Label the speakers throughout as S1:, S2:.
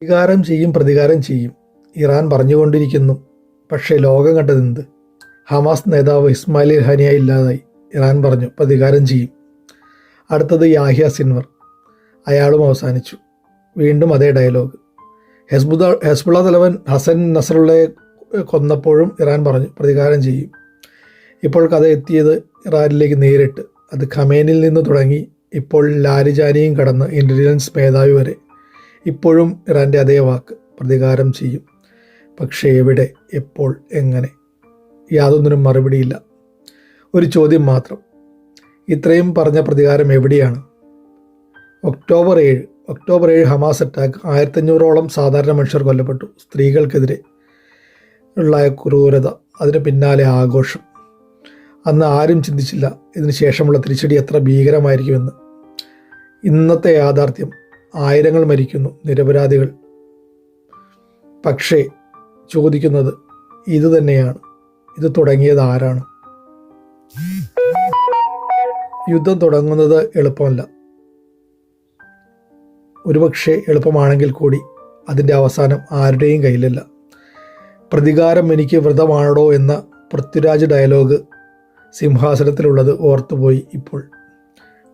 S1: പ്രതികാരം ചെയ്യും ഇറാൻ പറഞ്ഞുകൊണ്ടിരിക്കുന്നു. പക്ഷേ ലോകം കണ്ടതെന്ത്? ഹമാസ് നേതാവ് ഇസ്മായിൽ ഹാനിയ ഇല്ലാതായി. ഇറാൻ പറഞ്ഞു പ്രതികാരം ചെയ്യും. അടുത്തത് യാഹ്യ സിൻവർ, അയാളും അവസാനിച്ചു. വീണ്ടും അതേ ഡയലോഗ്. ഹെസ്ബുള്ള തലവൻ ഹസൻ നസറുള്ളയെ കൊന്നപ്പോഴും ഇറാൻ പറഞ്ഞു പ്രതികാരം ചെയ്യും. ഇപ്പോൾ കഥ എത്തിയത് ഇറാനിലേക്ക് നേരിട്ട്. അത് ഖമേനിൽ നിന്ന് തുടങ്ങി ഇപ്പോൾ ലാരിജാനിയും കടന്ന് ഇൻ്റലിജൻസ് മേധാവി വരെ. ഇപ്പോഴും ഇറാൻ്റെ അതേ വാക്ക്, പ്രതികാരം ചെയ്യും. പക്ഷേ എവിടെ, എപ്പോൾ, എങ്ങനെ? യാതൊന്നിനും മറുപടിയില്ല. ഒരു ചോദ്യം മാത്രം, ഇത്രയും പറഞ്ഞ പ്രതികാരം എവിടെയാണ്? October 7 Hamas attack. 1500ഓളം സാധാരണ മനുഷ്യർ കൊല്ലപ്പെട്ടു. സ്ത്രീകൾക്കെതിരെ ഉള്ള ക്രൂരത, അതിന് പിന്നാലെ ആഘോഷം. അന്ന് ആരും ചിന്തിച്ചില്ല ഇതിന് ശേഷമുള്ള തിരിച്ചടി എത്ര ഭീകരമായിരിക്കുമെന്ന്. ഇന്നത്തെ യാഥാർത്ഥ്യം, ആയിരങ്ങൾ മരിക്കുന്നു, നിരപരാധികൾ. പക്ഷേ ചോദിക്കുന്നത് ഇത് തന്നെയാണ്, ഇത് തുടങ്ങിയത് ആരാണ്? യുദ്ധം തുടങ്ങുന്നത് എളുപ്പമല്ല. ഒരുപക്ഷെ എളുപ്പമാണെങ്കിൽ കൂടി അതിൻ്റെ അവസാനം ആരുടെയും കയ്യിലല്ല. പ്രതികാരം എനിക്ക് വ്രതമാണോ എന്ന പൃഥ്വിരാജ് ഡയലോഗ് സിംഹാസനത്തിലുള്ളത് ഓർത്തുപോയി ഇപ്പോൾ.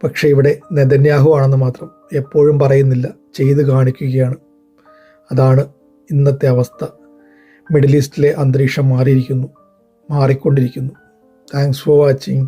S1: പക്ഷേ ഇവിടെ നെതന്യാഹു ആണെന്ന് മാത്രം എപ്പോഴും പറയുന്നില്ല, ചെയ്ത് കാണിക്കുകയാണ്. അതാണ് ഇന്നത്തെ അവസ്ഥ. മിഡിൽ ഈസ്റ്റിലെ അന്തരീക്ഷം മാറിക്കൊണ്ടിരിക്കുന്നു. Thanks for watching.